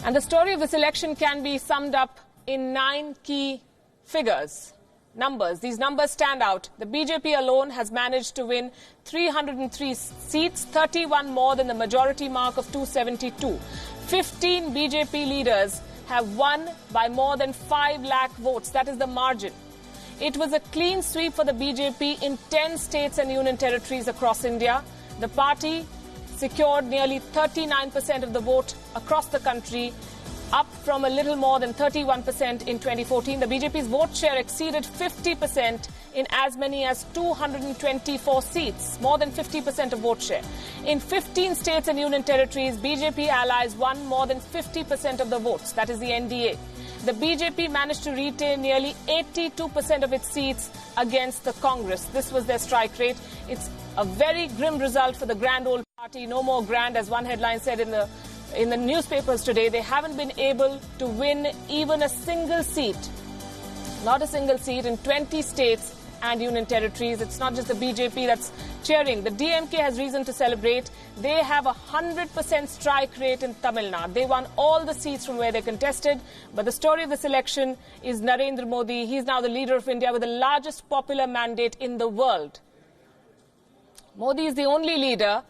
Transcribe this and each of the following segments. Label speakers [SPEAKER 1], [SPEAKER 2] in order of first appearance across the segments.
[SPEAKER 1] And the story of this election can be summed up in 9 key figures, numbers. These numbers stand out. The BJP alone has managed to win 303 seats, 31 more than the majority mark of 272. 15 BJP leaders have won by more than 5 lakh votes. That is the margin. It was a clean sweep for the BJP in 10 states and union territories across India. The party secured nearly 39% of the vote across the country, up from a little more than 31% in 2014. The BJP's vote share exceeded 50% in as many as 224 seats, more than 50% of vote share. In 15 states and union territories, BJP allies won more than 50% of the votes, that is the NDA. The BJP managed to retain nearly 82% of its seats against the Congress. This was their strike rate. It's a very grim result for the grand old party. No more grand, as one headline said in the newspapers today. They haven't been able to win even a single seat, not a single seat in 20 states and union territories. It's not just the BJP that's cheering. The DMK has reason to celebrate. They have a 100% strike rate in Tamil Nadu. They won all the seats from where they contested. But the story of this election is Narendra Modi. He's now the leader of India with the largest popular mandate in the world. Modi is the only leader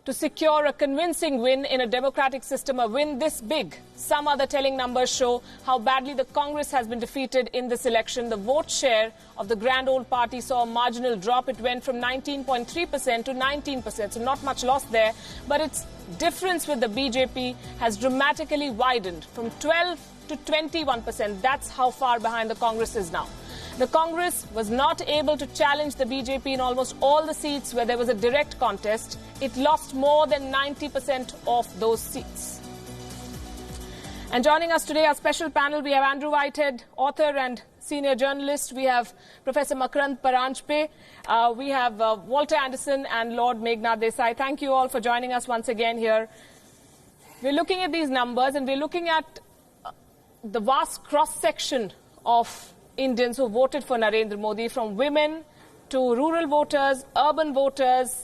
[SPEAKER 1] to secure a convincing win in a democratic system, a win this big. Some other telling numbers show how badly the Congress has been defeated in this election. The vote share of the grand old party saw a marginal drop. It went from 19.3% to 19%, so not much loss there. But its difference with the BJP has dramatically widened from 12 to 21%. That's how far behind the Congress is now. The Congress was not able to challenge the BJP in almost all the seats where there was a direct contest. It lost more than 90% of those seats. And joining us today, our special panel, we have Andrew Whitehead, author and senior journalist. We have Professor Makarand Paranjpe. We have Walter Anderson and Lord Meghnad Desai. Thank you all for joining us once again here. We're looking at these numbers and we're looking at the vast cross-section of Indians who voted for Narendra Modi, from women to rural voters, urban voters,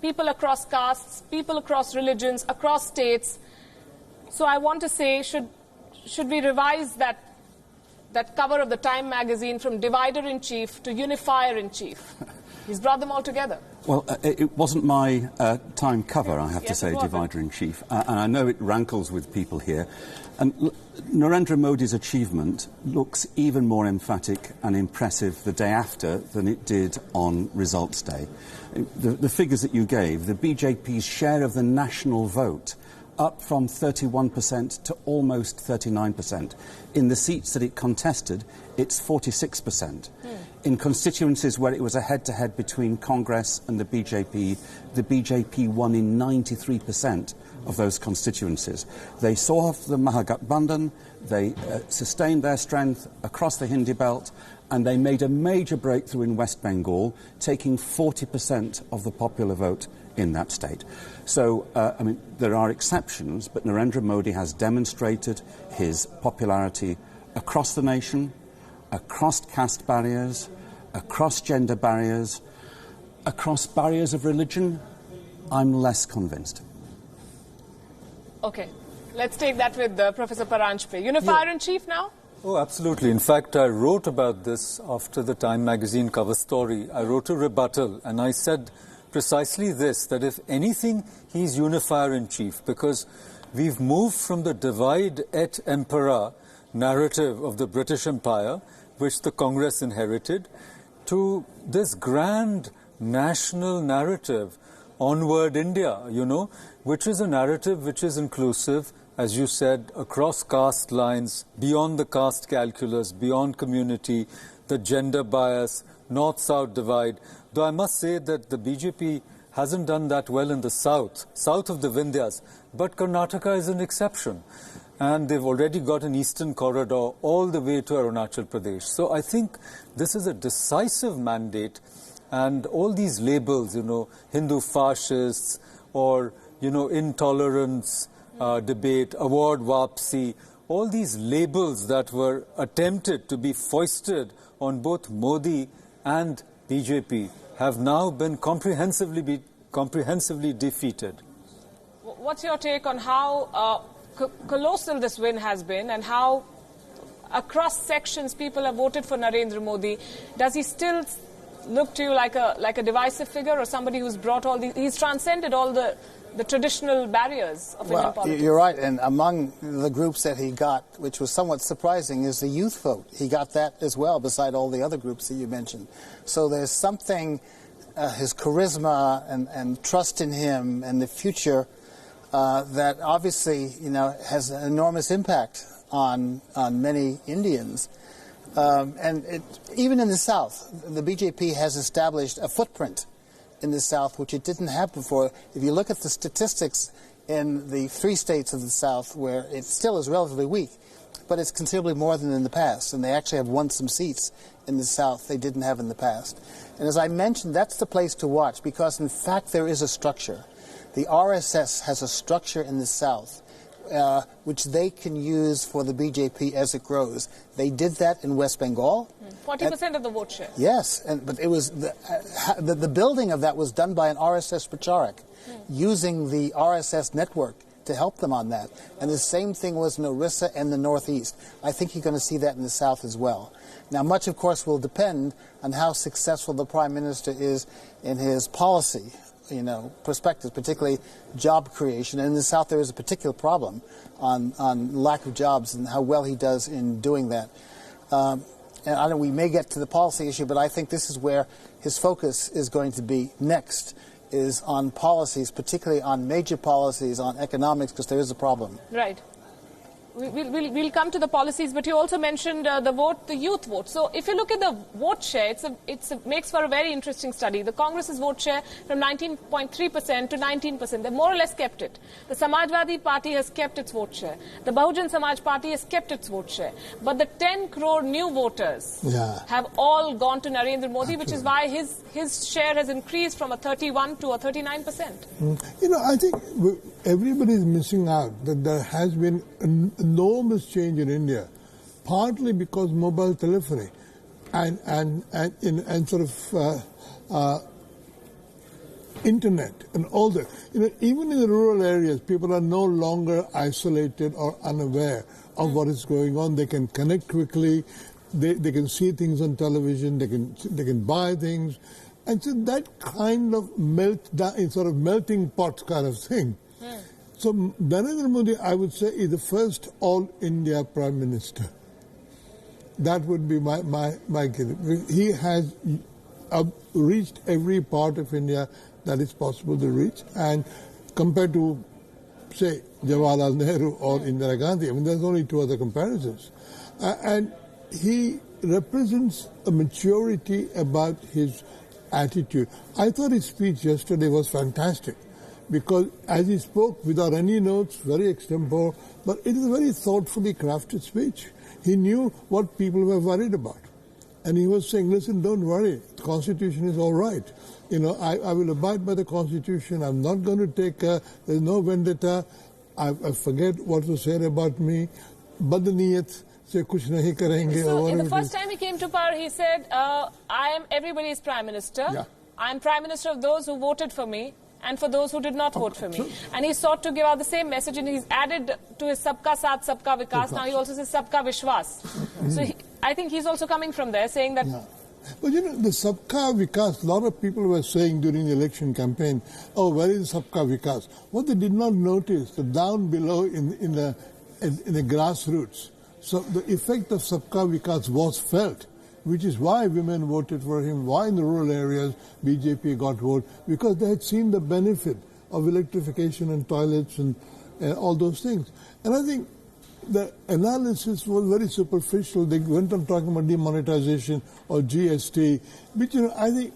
[SPEAKER 1] people across castes, people across religions, across states. So I want to say, should we revise that cover of the Time magazine from divider-in-chief to unifier-in-chief? He's brought them all together.
[SPEAKER 2] Well, it wasn't my Time cover, I have to say, divider-in-chief. And I know it rankles with people here. And Narendra Modi's achievement looks even more emphatic and impressive the day after than it did on results day. The figures that you gave, the BJP's share of the national vote, up from 31% to almost 39%. In the seats that it contested, it's 46%. In constituencies where it was a head-to-head between Congress and the BJP won in 93% of those constituencies. They saw off the Mahagathbandhan, they sustained their strength across the Hindi belt, and they made a major breakthrough in West Bengal, taking 40% of the popular vote in that state. So, I mean, there are exceptions, but Narendra Modi has demonstrated his popularity across the nation, across caste barriers, across gender barriers, across barriers of religion. I'm less convinced.
[SPEAKER 1] Okay, let's take that with Professor Paranjpe. Unifier-in-chief now?
[SPEAKER 3] Oh, absolutely. In fact, I wrote about this after the Time magazine cover story. I wrote a rebuttal, and I said precisely this, that if anything, he's unifier-in-chief, because we've moved from the divide et impera narrative of the British Empire, which the Congress inherited, to this grand national narrative, Onward India, you know, which is a narrative which is inclusive, as you said, across caste lines, beyond the caste calculus, beyond community, the gender bias, north-south divide. Though I must say that the BJP hasn't done that well in the south of the Vindhyas, but Karnataka is an exception. And they've already got an eastern corridor all the way to Arunachal Pradesh. So I think this is a decisive mandate, and all these labels, you know, Hindu fascists or, you know, intolerance debate, award wapsi, all these labels that were attempted to be foisted on both Modi and BJP have now been comprehensively defeated.
[SPEAKER 1] What's your take on how colossal this win has been and how across sections people have voted for Narendra Modi, does he still look to you like a divisive figure or somebody who's brought all these, he's transcended all the traditional barriers of Indian politics?
[SPEAKER 4] You're right, and among the groups that he got, which was somewhat surprising, is the youth vote. He got that as well, beside all the other groups that you mentioned. So there's something, his charisma and trust in him and the future that obviously, has an enormous impact on many Indians. Even in the South, the BJP has established a footprint in the South, which it didn't have before. If you look at the statistics in the 3 states of the South, where it still is relatively weak, but it's considerably more than in the past, and they actually have won some seats in the South they didn't have in the past. And as I mentioned, that's the place to watch, because in fact there is a structure. The RSS has a structure in the South which they can use for the BJP as it grows. They did that in West Bengal.
[SPEAKER 1] 40% of the vote share.
[SPEAKER 4] Yes, but it was the building of that was done by an RSS Pracharak, using the RSS network to help them on that. And the same thing was in Orissa and the Northeast. I think you're going to see that in the South as well. Now, much, of course, will depend on how successful the Prime Minister is in his policy perspectives, particularly job creation. And in the South, there is a particular problem on lack of jobs and how well he does in doing that. And I know we may get to the policy issue, but I think this is where his focus is going to be next, is on policies, particularly on major policies, on economics, because there is a problem.
[SPEAKER 1] Right. We'll come to the policies, but you also mentioned the youth vote. So if you look at the vote share, it makes for a very interesting study. The Congress's vote share from 19.3% to 19%. They more or less kept it. The Samajwadi Party has kept its vote share. The Bahujan Samaj Party has kept its vote share. But the 10 crore new voters have all gone to Narendra Modi, which is why his share has increased from a 31 to a 39%.
[SPEAKER 5] I think everybody is missing out that there has been an enormous change in India, partly because mobile telephony and sort of internet and all that. Even in the rural areas, people are no longer isolated or unaware of what is going on. They can connect quickly. They can see things on television. They can buy things, and so that kind of melting pot kind of thing. So Narendra Modi, I would say, is the first all-India Prime Minister. That would be my guess. He has reached every part of India that is possible to reach. And compared to, say, Jawaharlal Nehru or Indira Gandhi, there's only 2 other comparisons. And he represents a maturity about his attitude. I thought his speech yesterday was fantastic, because as he spoke without any notes, very extempore, but it is a very thoughtfully crafted speech. He knew what people were worried about. And he was saying, listen, don't worry, the Constitution is all right. I will abide by the Constitution. I'm not going to take, there's no vendetta. I forget what was said about me. Badniyat se kuch nahi karenge.
[SPEAKER 1] So in the first time he came to power, he said, I am everybody's Prime Minister. Yeah. I am Prime Minister of those who voted for me and for those who did not vote for me. And he sought to give out the same message, and he's added to his Sabka Saath, Sabka Vikas. Now he also says Sabka Vishwas. So I think he's also coming from there, saying that... Yeah.
[SPEAKER 5] But the Sabka Vikas, a lot of people were saying during the election campaign, oh, where is Sabka Vikas? What they did not notice, that down below in the grassroots, so the effect of Sabka Vikas was felt, which is why women voted for him, why in the rural areas BJP got vote, because they had seen the benefit of electrification and toilets and all those things. And I think the analysis was very superficial. They went on talking about demonetization or GST, which I think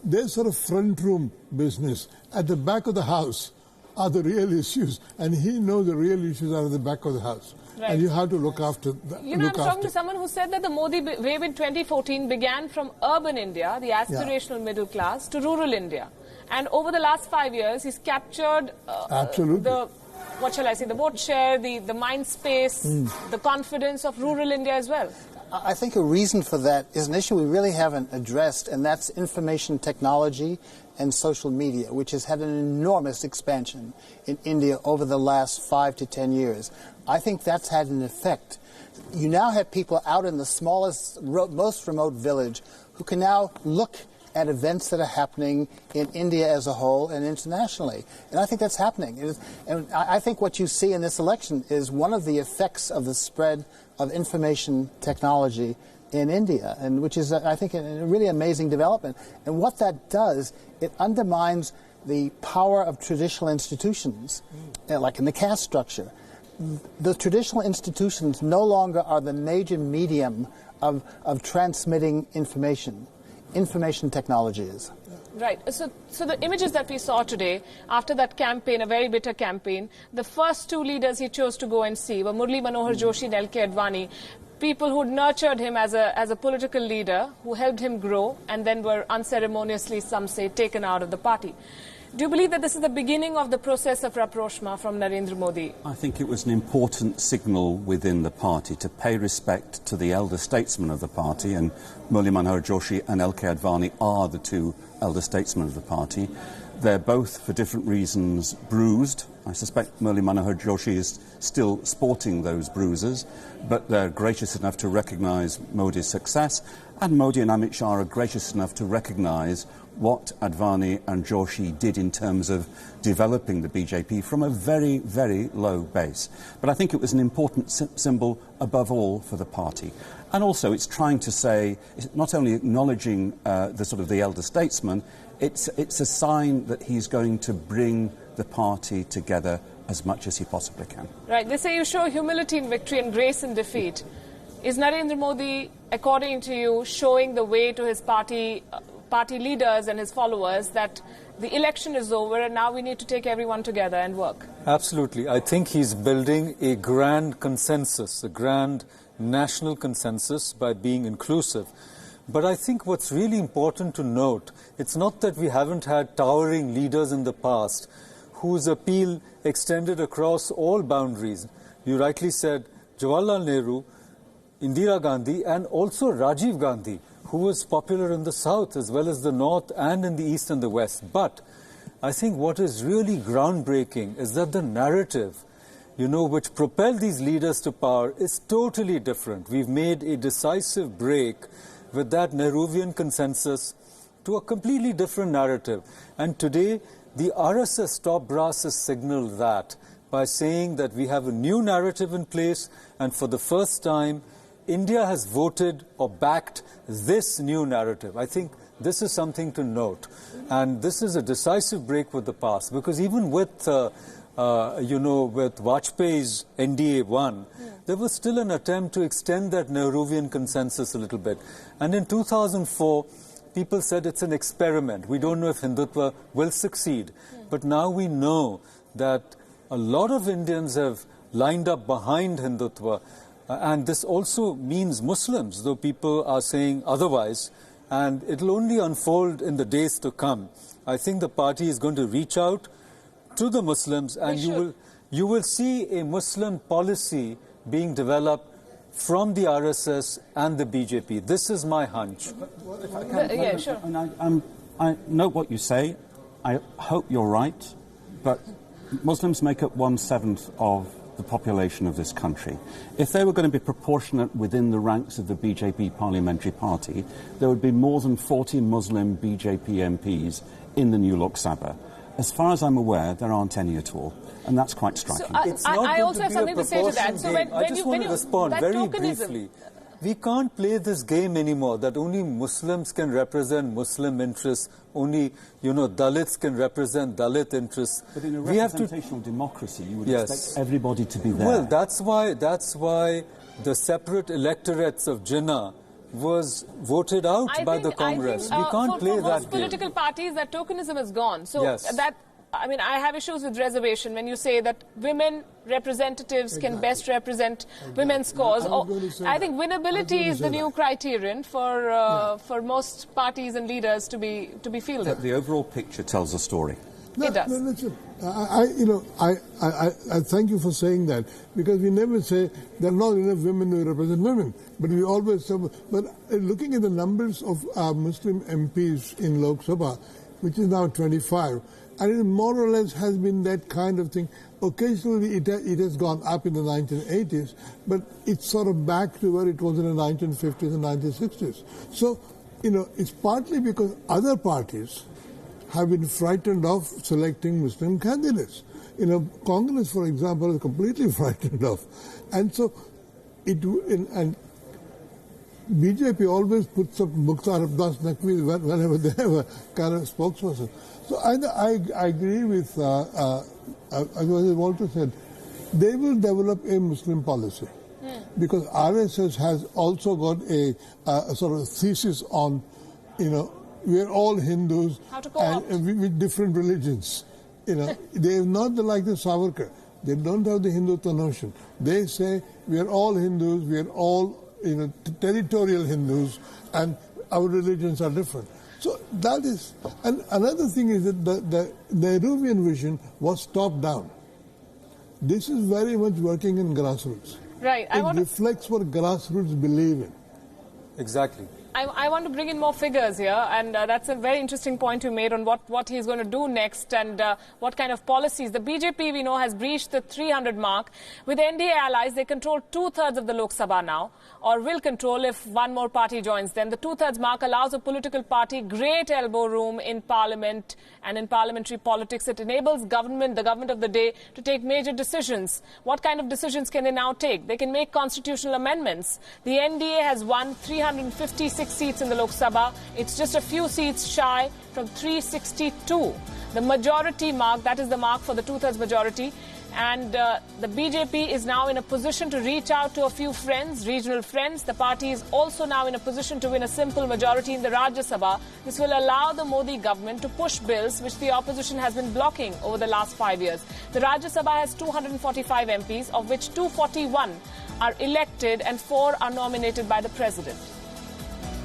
[SPEAKER 5] they're sort of front room business. At the back of the house are the real issues, and he knows the real issues are at the back of the house. Right. And you have to look after that.
[SPEAKER 1] I'm talking to someone who said that the Modi wave in 2014 began from urban India, the aspirational middle class, to rural India. And over the last 5 years, he's captured the vote share, the mind space, the confidence of rural India as well.
[SPEAKER 4] I think a reason for that is an issue we really haven't addressed, and that's information technology and social media, which has had an enormous expansion in India over the last 5 to 10 years. I think that's had an effect. You now have people out in the smallest, most remote village who can now look at events that are happening in India as a whole and internationally. And I think that's happening. And I think what you see in this election is one of the effects of the spread of information technology in India, and which is, I think, a really amazing development. And what that does, it undermines the power of traditional institutions, like in the caste structure. The traditional institutions no longer are the major medium of transmitting information. Information technology is.
[SPEAKER 1] Right. So the images that we saw today, after that campaign, a very bitter campaign, the first two leaders he chose to go and see were Murli Manohar Joshi and LK Advani, people who nurtured him as a political leader, who helped him grow, and then were unceremoniously, some say, taken out of the party. Do you believe that this is the beginning of the process of rapprochement from Narendra Modi?
[SPEAKER 2] I think it was an important signal within the party to pay respect to the elder statesmen of the party, and Murli Manohar Joshi and LK Advani are the two elder statesmen of the party. They're both, for different reasons, bruised. I suspect Murli Manohar Joshi is still sporting those bruises, but they're gracious enough to recognise Modi's success, and Modi and Amit Shah are gracious enough to recognise what Advani and Joshi did in terms of developing the BJP from a very, very low base. But I think it was an important symbol above all for the party. And also it's trying to say, it's not only acknowledging the elder statesman, it's a sign that he's going to bring the party together as much as he possibly can.
[SPEAKER 1] Right. They say you show humility in victory and grace in defeat. Is Narendra Modi, according to you, showing the way to his party leaders and his followers that the election is over and now we need to take everyone together and work?
[SPEAKER 3] Absolutely. I think he's building a grand consensus, a grand national consensus by being inclusive. But I think what's really important to note, it's not that we haven't had towering leaders in the past whose appeal extended across all boundaries. You rightly said Jawaharlal Nehru, Indira Gandhi, and also Rajiv Gandhi, who was popular in the south as well as the north and in the east and the west. But I think what is really groundbreaking is that the narrative, which propelled these leaders to power is totally different. We've made a decisive break with that Nehruvian consensus to a completely different narrative. And today, the RSS top brass has signaled that by saying that we have a new narrative in place, and for the first time, India has voted or backed this new narrative. I think this is something to note. And this is a decisive break with the past, because even with, with Vajpayee's NDA won, there was still an attempt to extend that Nehruvian consensus a little bit. And in 2004, people said it's an experiment. We don't know if Hindutva will succeed. But now we know that a lot of Indians have lined up behind Hindutva. And this also means Muslims, though people are saying otherwise. And it'll only unfold in the days to come. I think the party is going to reach out to the Muslims, and you will see a Muslim policy being developed from the RSS and the BJP. This is my hunch.
[SPEAKER 1] Yeah, sure.
[SPEAKER 2] And I note what you say. I hope you're right. But Muslims make up 1/7 of the population of this country. If they were going to be proportionate within the ranks of the BJP Parliamentary Party, there would be more than 40 Muslim BJP MPs in the new Lok Sabha. As far as I'm aware, there aren't any at all, and that's quite striking.
[SPEAKER 1] So I also have something to say to that. So
[SPEAKER 3] I just want to respond very briefly. We can't play this game anymore, that only Muslims can represent Muslim interests, only, Dalits can represent Dalit interests.
[SPEAKER 2] But in a representational democracy, you would expect everybody to be there.
[SPEAKER 3] Well, that's why the separate electorates of Jinnah was voted out by the Congress. We can't play that game. For most
[SPEAKER 1] political parties, that tokenism is gone. So I have issues with reservation when you say that women representatives can best represent women's cause. I think winnability is the new criterion for most parties and leaders to be fielded.
[SPEAKER 2] The overall picture tells a story.
[SPEAKER 1] it does.
[SPEAKER 5] No, listen, I thank you for saying that, because we never say there are not enough women to represent women, but we always say, but looking at the numbers of Muslim MPs in Lok Sabha, which is now 25, and it more or less has been that kind of thing. Occasionally it has gone up in the 1980s, but it's sort of back to where it was in the 1950s and 1960s. So, it's partly because other parties have been frightened of selecting Muslim candidates. Congress, for example, is completely frightened of. And so, and BJP always puts up Mukhtar Abbas Naqvi whenever they have a kind of spokesperson. So I agree with as Walter said, they will develop a Muslim policy. Because RSS has also got a sort of thesis on, we are all Hindus and with different religions. They are not like the Savarkar. They don't have the Hindutva notion. They say we are all Hindus, we are all territorial Hindus, and our religions are different. So that is, and another thing is that the Nehruvian vision was top down. This is very much working in grassroots.
[SPEAKER 1] Right.
[SPEAKER 5] It reflects what grassroots believe in.
[SPEAKER 3] Exactly.
[SPEAKER 1] I want to bring in more figures here, and that's a very interesting point you made on what he's going to do next and what kind of policies. The BJP, we know, has breached the 300 mark. With NDA allies, they control 2/3 of the Lok Sabha now, or will control if one more party joins them. The 2/3 mark allows a political party great elbow room in Parliament and in parliamentary politics. It enables the government of the day, to take major decisions. What kind of decisions can they now take? They can make constitutional amendments. The NDA has won 356 seats in the Lok Sabha. It's just a few seats shy from 362. The majority mark, that is the mark for the 2/3 majority. And the BJP is now in a position to reach out to a few friends, regional friends. The party is also now in a position to win a simple majority in the Rajya Sabha. This will allow the Modi government to push bills which the opposition has been blocking over the last 5 years. The Rajya Sabha has 245 MPs, of which 241 are elected and 4 are nominated by the president.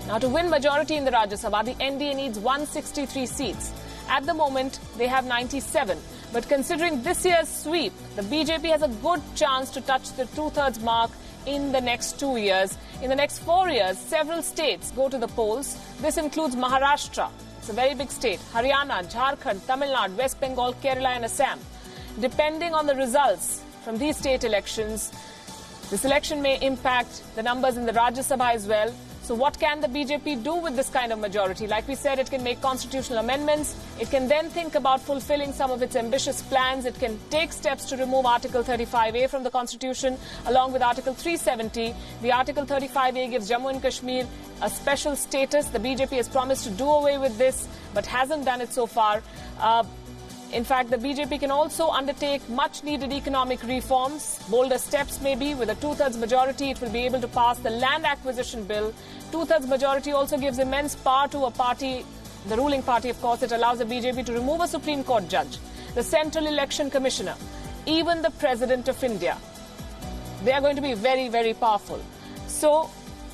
[SPEAKER 1] Now, to win majority in the Rajya Sabha, the NDA needs 163 seats. At the moment, they have 97. But considering this year's sweep, the BJP has a good chance to touch the 2/3 mark in the next 2 years. In the next 4 years, several states go to the polls. This includes Maharashtra. It's a very big state. Haryana, Jharkhand, Tamil Nadu, West Bengal, Kerala and Assam. Depending on the results from these state elections, this election may impact the numbers in the Rajya Sabha as well. So what can the BJP do with this kind of majority? Like we said, it can make constitutional amendments. It can then think about fulfilling some of its ambitious plans. It can take steps to remove Article 35A from the Constitution, along with Article 370. The Article 35A gives Jammu and Kashmir a special status. The BJP has promised to do away with this, but hasn't done it so far. In fact, the BJP can also undertake much-needed economic reforms, bolder steps maybe. With a 2/3 majority, it will be able to pass the land acquisition bill. 2/3 majority also gives immense power to a party, the ruling party, of course. It allows the BJP to remove a Supreme Court judge, the Central Election Commissioner, even the President of India. They are going to be very, very powerful. So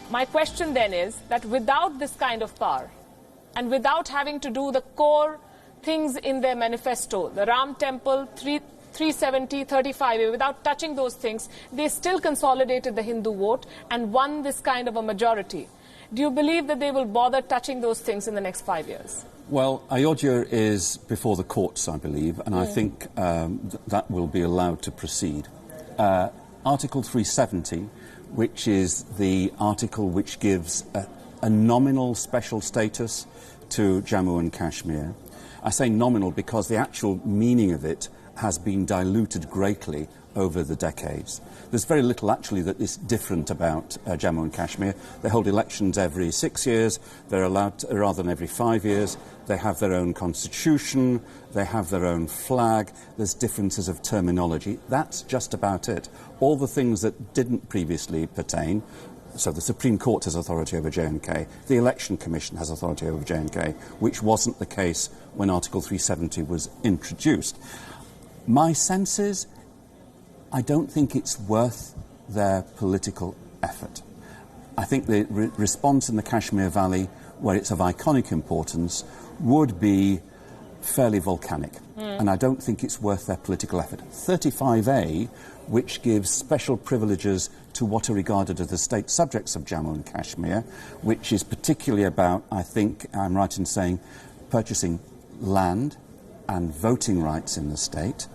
[SPEAKER 1] my question then is that without this kind of power and without having to do the core things in their manifesto, the Ram Temple, 370, 35A, without touching those things, they still consolidated the Hindu vote and won this kind of a majority. Do you believe that they will bother touching those things in the next 5 years?
[SPEAKER 2] Well, Ayodhya is before the courts, I believe, and I think that will be allowed to proceed. Article 370, which is the article which gives a nominal special status to Jammu and Kashmir. I say nominal because the actual meaning of it has been diluted greatly over the decades. There's very little actually that is different about Jammu and Kashmir. They hold elections every 6 years. They're allowed to, rather than every 5 years. They have their own constitution. They have their own flag. There's differences of terminology. That's just about it. All the things that didn't previously pertain. So the Supreme Court has authority over J&K. The Election Commission has authority over J&K, which wasn't the case when Article 370 was introduced. My sense is, I don't think it's worth their political effort. I think the response in the Kashmir Valley, where it's of iconic importance, would be fairly volcanic. and I don't think it's worth their political effort. 35A, which gives special privileges to what are regarded as the state subjects of Jammu and Kashmir, which is particularly about, I think I'm right in saying, purchasing land and voting rights in the state.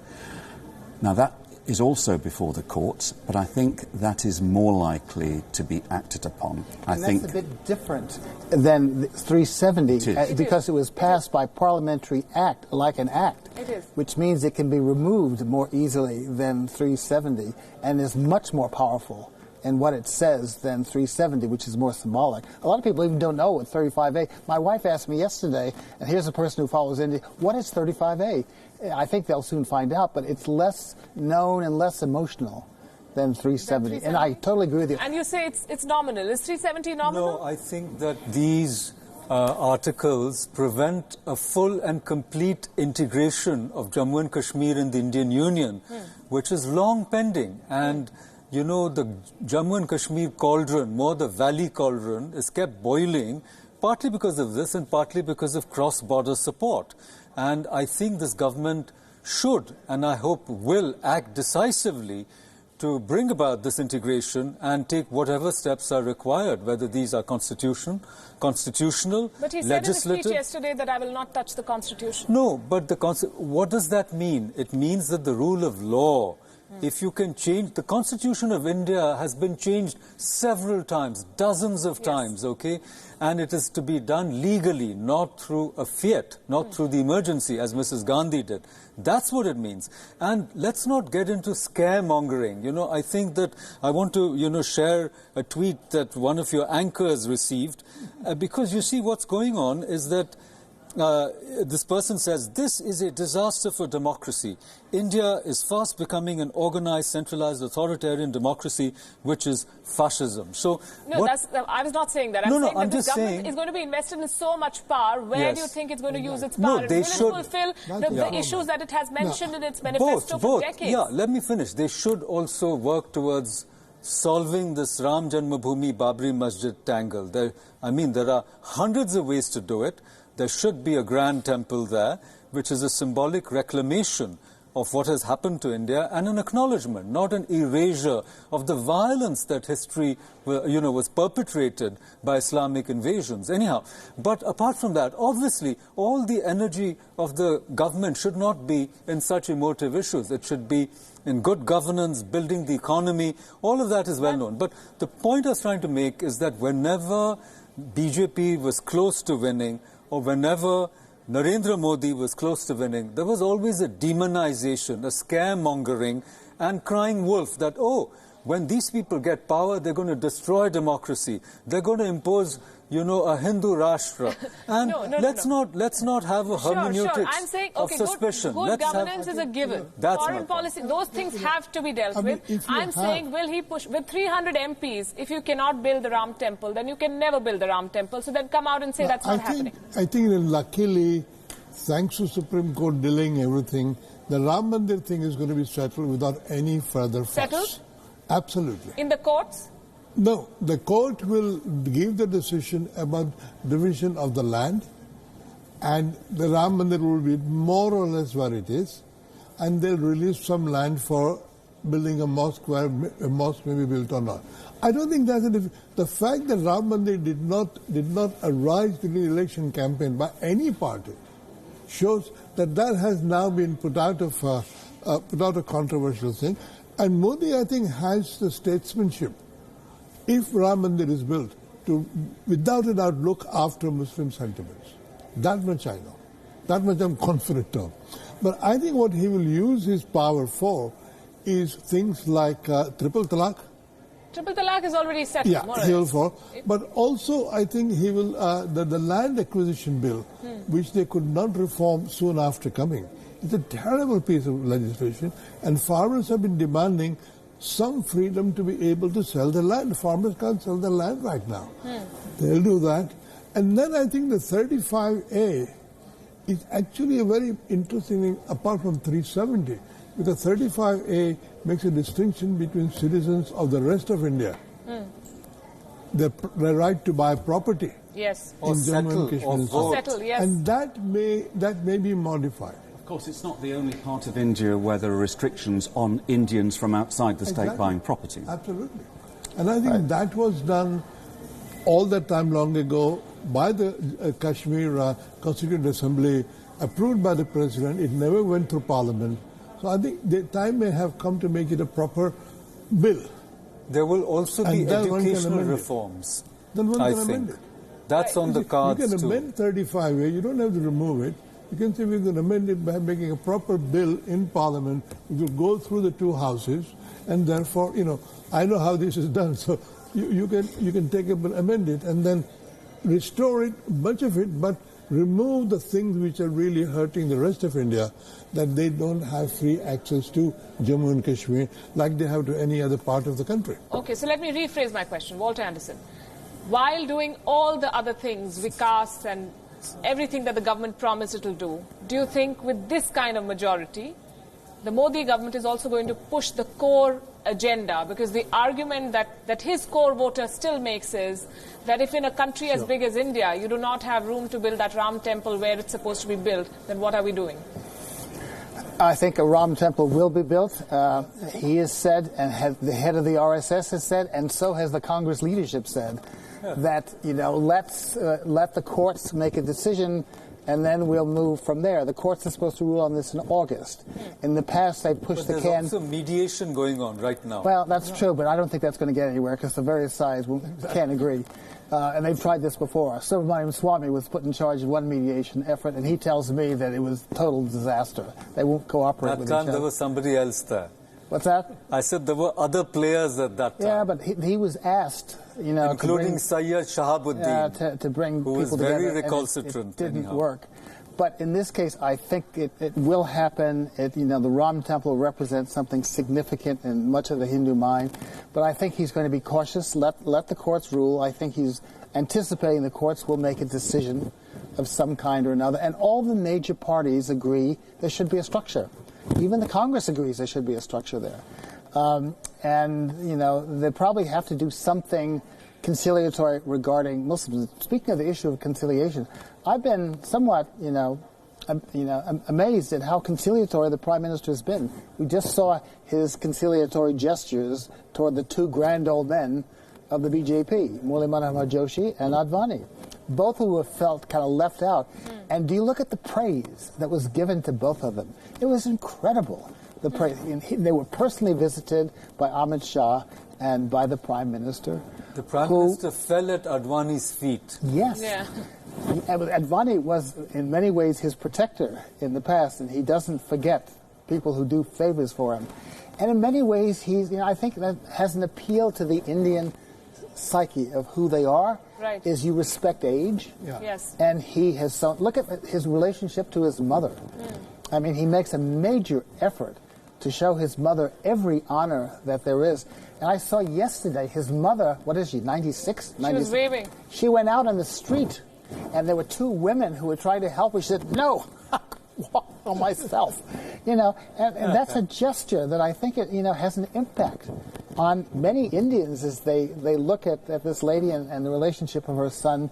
[SPEAKER 2] Now that is also before the courts, but I think that is more likely to be acted upon.
[SPEAKER 4] And that's a bit different than 370 because it was passed by Parliamentary Act, like an act, which means it can be removed more easily than 370 and is much more powerful in what it says than 370, which is more symbolic. A lot of people even don't know what 35A. My wife asked me yesterday, and here's a person who follows India, what is 35A? I think they'll soon find out, but it's less known and less emotional than 370. And I totally agree with you.
[SPEAKER 1] And you say it's nominal. Is 370 nominal?
[SPEAKER 3] No, I think that these articles prevent a full and complete integration of Jammu and Kashmir in the Indian Union, which is long pending. And you know, the Jammu and Kashmir cauldron, more the valley cauldron, is kept boiling, partly because of this and partly because of cross-border support. And I think this government should, and I hope will, act decisively to bring about this integration and take whatever steps are required, whether these are constitutional,
[SPEAKER 1] But he said in his speech yesterday that I will not touch the Constitution.
[SPEAKER 3] No, but what does that mean? It means that the rule of law, if you can change, the Constitution of India has been changed several times, dozens of times, okay? And it is to be done legally, not through a fiat, not through the emergency, as Mrs. Gandhi did. That's what it means. And let's not get into scaremongering. You know, I think that I want to, share a tweet that one of your anchors received, because you see what's going on is that this person says, this is a disaster for democracy. India is fast becoming an organized, centralized, authoritarian democracy, which is fascism. So,
[SPEAKER 1] no, I was not saying that. I'm saying that the government is going to be invested in so much power. Where do you think it's going to use its power?
[SPEAKER 3] No, they should
[SPEAKER 1] fulfill the issues that it has mentioned in its manifesto for decades.
[SPEAKER 3] Yeah, let me finish. They should also work towards solving this Ram Janmabhoomi Babri Masjid tangle. There are hundreds of ways to do it. There should be a grand temple there, which is a symbolic reclamation of what has happened to India and an acknowledgement, not an erasure of the violence that history, was perpetrated by Islamic invasions. Anyhow, but apart from that, obviously, all the energy of the government should not be in such emotive issues. It should be in good governance, building the economy. All of that is well known. But the point I was trying to make is that whenever BJP was close to winning, or whenever Narendra Modi was close to winning, there was always a demonization, a scaremongering, and crying wolf that, when these people get power, they're going to destroy democracy. They're going to impose, a Hindu Rashtra. And let's not have a hermeneutics
[SPEAKER 1] I'm saying,
[SPEAKER 3] of suspicion.
[SPEAKER 1] Good governance is a given. Foreign policy, those things have to be dealt with. I'm saying, will he push, with 300 MPs, if you cannot build the Ram Temple, then you can never build the Ram Temple. So then come out and say that's not happening.
[SPEAKER 5] I think that luckily, thanks to Supreme Court delaying everything, the Ram Mandir thing is going to be settled without any further fuss.
[SPEAKER 1] Settled?
[SPEAKER 5] Absolutely.
[SPEAKER 1] In the courts?
[SPEAKER 5] No, the court will give the decision about division of the land, and the Ram Mandir will be more or less where it is, and they'll release some land for building a mosque where a mosque may be built or not. I don't think that's the fact that Ram Mandir did not arise during the election campaign by any party shows that has now been put out of a controversial thing. And Modi, I think, has the statesmanship, if Ram Mandir is built, to, without a doubt, look after Muslim sentiments. That much I know. That much I'm confident of. But I think what he will use his power for is things like triple talaq.
[SPEAKER 1] Triple talaq is already settled.
[SPEAKER 5] Yeah, he will for. But also, I think he will, the land acquisition bill, which they could not reform soon after coming. It's a terrible piece of legislation, and farmers have been demanding some freedom to be able to sell their land. Farmers can't sell their land right now. They'll do that. And then I think the 35A is actually a very interesting thing, apart from 370, because 35A makes a distinction between citizens of the rest of India. The right to buy property.
[SPEAKER 1] Yes.
[SPEAKER 3] Or settle, or vote.
[SPEAKER 1] Settle, yes.
[SPEAKER 5] And that may be modified.
[SPEAKER 2] Of course, it's not the only part of India where there are restrictions on Indians from outside the state buying property.
[SPEAKER 5] Absolutely. And I think that was done all that time long ago by the Kashmir Constituent Assembly, approved by the President. It never went through Parliament. So I think the time may have come to make it a proper bill.
[SPEAKER 3] There will also be educational reforms, I think. That's on the cards too.
[SPEAKER 5] You can amend 35A, you don't have to remove it. You can say we can amend it by making a proper bill in Parliament. It will go through the two houses, and therefore, I know how this is done, so you can take it and amend it, and then restore it, much of it, but remove the things which are really hurting the rest of India, that they don't have free access to Jammu and Kashmir like they have to any other part of the country.
[SPEAKER 1] Okay, so let me rephrase my question. Walter Anderson, while doing all the other things, Vikas and everything that the government promised it will do you think with this kind of majority, the Modi government is also going to push the core agenda? Because the argument that his core voter still makes is that if in a country as big as India, you do not have room to build that Ram temple where it's supposed to be built, then what are we doing?
[SPEAKER 4] I think a Ram temple will be built. He has said, and the head of the RSS has said, and so has the Congress leadership said, that, let's let the courts make a decision and then we'll move from there. The courts are supposed to rule on this in August. In the past, they pushed the can.
[SPEAKER 3] There's also mediation going on right now.
[SPEAKER 4] Well, that's true, but I don't think that's going to get anywhere because the various sides can't agree. And they've tried this before. Subramaniam Swamy was put in charge of one mediation effort, and he tells me that it was total disaster. They won't cooperate with each other.
[SPEAKER 3] That time there was somebody else there.
[SPEAKER 4] What's that?
[SPEAKER 3] I said there were other players at that time.
[SPEAKER 4] Yeah, but he was asked,
[SPEAKER 3] including Sayyid Shahabuddin,
[SPEAKER 4] to bring
[SPEAKER 3] who
[SPEAKER 4] people
[SPEAKER 3] was very
[SPEAKER 4] together.
[SPEAKER 3] recalcitrant.
[SPEAKER 4] It didn't work. But in this case, I think it will happen. The Ram Temple represents something significant in much of the Hindu mind. But I think he's going to be cautious. Let the courts rule. I think he's anticipating the courts will make a decision of some kind or another. And all the major parties agree there should be a structure. Even the Congress agrees there should be a structure there. They probably have to do something conciliatory regarding Muslims. Speaking of the issue of conciliation, I've been somewhat, amazed at how conciliatory the Prime Minister has been. We just saw his conciliatory gestures toward the two grand old men of the BJP, Murli Manohar Joshi and Advani, both who have felt kind of left out. And do you look at the praise that was given to both of them? It was incredible, the praise. They were personally visited by Amit Shah and by the Prime Minister.
[SPEAKER 3] The Prime Minister fell at Advani's feet.
[SPEAKER 4] Yes. Yeah. Advani was, in many ways, his protector in the past, and he doesn't forget people who do favors for him. And in many ways, I think that has an appeal to the Indian psyche of who they are.
[SPEAKER 1] Right.
[SPEAKER 4] Is you respect age.
[SPEAKER 1] Yeah. Yes.
[SPEAKER 4] And he has look at his relationship to his mother. I mean, he makes a major effort to show his mother every honor that there is. And I saw yesterday his mother, what is she, 96?
[SPEAKER 1] She was waving.
[SPEAKER 4] She went out on the street, and there were two women who were trying to help her. She said, no, walk on myself. And that's a gesture that I think it, has an impact on many Indians as they look at this lady and the relationship of her son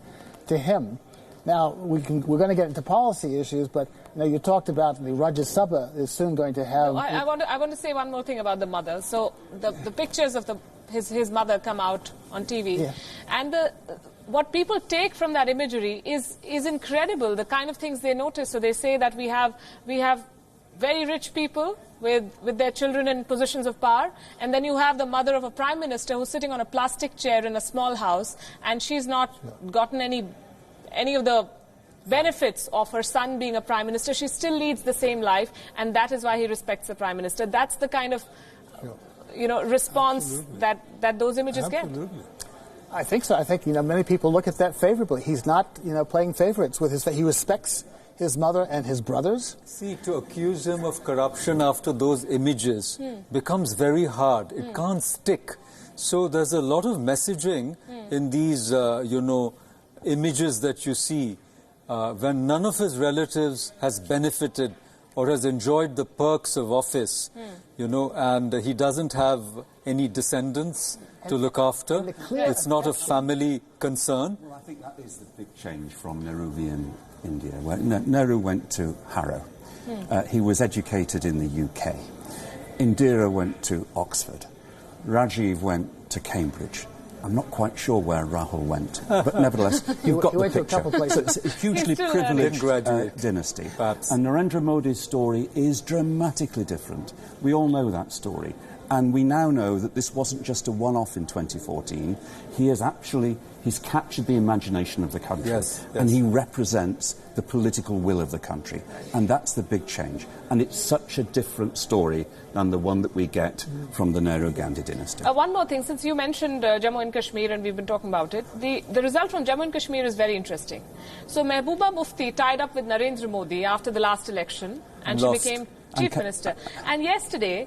[SPEAKER 4] to him. Now, we're going to get into policy issues, but you talked about the Rajya Sabha is soon going to have...
[SPEAKER 1] No, I want to say one more thing about the mother. So the pictures of his mother come out on TV, and what people take from that imagery is incredible. The kind of things they notice. So they say that we have very rich people with their children in positions of power, and then you have the mother of a prime minister who's sitting on a plastic chair in a small house, and she's not gotten any of the benefits of her son being a prime minister. She still leads the same life, and that is why he respects the prime minister. That's the kind of response that those images get.
[SPEAKER 4] I think so. I think many people look at that favorably. He's not playing favorites with he respects his mother and his brothers.
[SPEAKER 3] See, to accuse him of corruption after those images becomes very hard. It can't stick. So there's a lot of messaging in these, images that you see when none of his relatives has benefited or has enjoyed the perks of office, and he doesn't have any descendants to look after. It's not a family concern.
[SPEAKER 2] Well, I think that is the big change from Nehru in India, where Nehru went to Harrow. He was educated in the UK. Indira went to Oxford. Rajiv went to Cambridge. I'm not quite sure where Rahul went, but nevertheless, you've got the picture. So it's a hugely privileged dynasty.
[SPEAKER 3] Perhaps.
[SPEAKER 2] And Narendra Modi's story is dramatically different. We all know that story. And we now know that this wasn't just a one-off in 2014. He's captured the imagination of the country.
[SPEAKER 3] Yes.
[SPEAKER 2] And he represents the political will of the country. And that's the big change. And it's such a different story than the one that we get from the Nehru-Gandhi dynasty.
[SPEAKER 1] One more thing, since you mentioned Jammu and Kashmir and we've been talking about it, the result from Jammu and Kashmir is very interesting. So Mehbooba Mufti tied up with Narendra Modi after the last election and she became Chief Minister. And yesterday,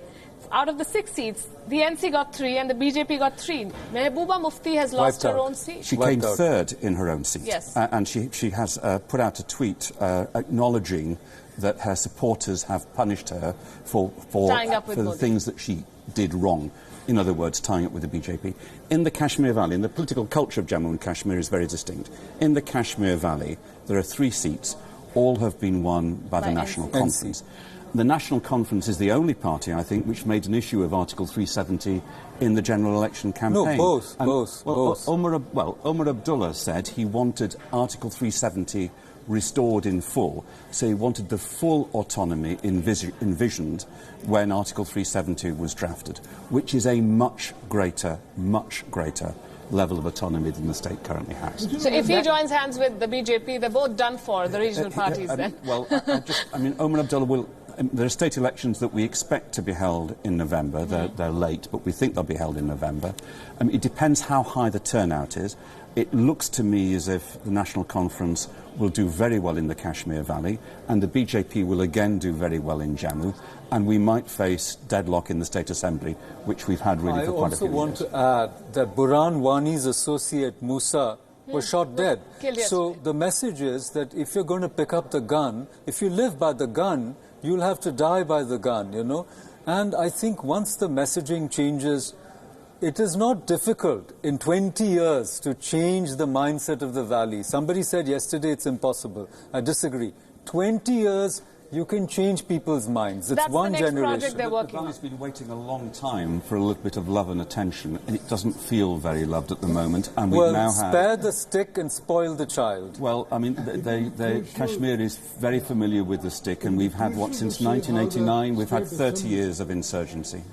[SPEAKER 1] out of the 6 seats, the NC got 3 and the BJP got 3. Mehbooba Mufti has lost her own seat.
[SPEAKER 2] She came third in her own seat.
[SPEAKER 1] Yes.
[SPEAKER 2] And she has put out a tweet acknowledging that her supporters have punished her for the things that she did wrong. In other words, tying up with the BJP. In the Kashmir Valley, and the political culture of Jammu and Kashmir is very distinct. In the Kashmir Valley, there are 3 seats. All have been won by the National Conference. The National Conference is the only party, I think, which made an issue of Article 370 in the general election campaign.
[SPEAKER 3] No, both.
[SPEAKER 2] Omar Abdullah said he wanted Article 370 restored in full. So he wanted the full autonomy envisioned when Article 370 was drafted, which is a much greater level of autonomy than the state currently has.
[SPEAKER 1] So if he joins hands with the BJP, they're both done for, the regional parties then?
[SPEAKER 2] Omar Abdullah will... there are state elections that we expect to be held in November. They're late, but we think they'll be held in November. It depends how high the turnout is. It looks to me as if the National Conference will do very well in the Kashmir Valley, and the BJP will again do very well in Jammu, and we might face deadlock in the State Assembly, which we've had really for quite a few years.
[SPEAKER 3] I also want to add that Burhan Wani's associate Musa was shot dead. So the message is that if you're going to pick up the gun, if you live by the gun, you'll have to die by the gun, you know. And I think once the messaging changes, it is not difficult in 20 years to change the mindset of the valley. Somebody said yesterday it's impossible. I disagree. 20 years, you can change people's minds. It's one generation.
[SPEAKER 1] The
[SPEAKER 2] valley's been waiting a long time for a little bit of love and attention, and it doesn't feel very loved at the moment. And we now have...
[SPEAKER 3] spare the stick and spoil the child.
[SPEAKER 2] Well, Kashmir is very familiar with the stick, and we've had, since 1989, we've had 30 years of insurgency.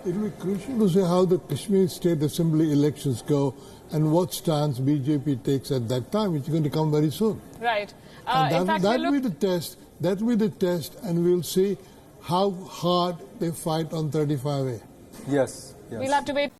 [SPEAKER 5] It will be crucial to see how the Kashmir State Assembly elections go and what stance BJP takes at that time, which is going to come very soon.
[SPEAKER 1] Right.
[SPEAKER 5] That will be the test. That will be the test, and we'll see how hard they fight on 35A.
[SPEAKER 3] Yes.
[SPEAKER 1] We'll have to wait.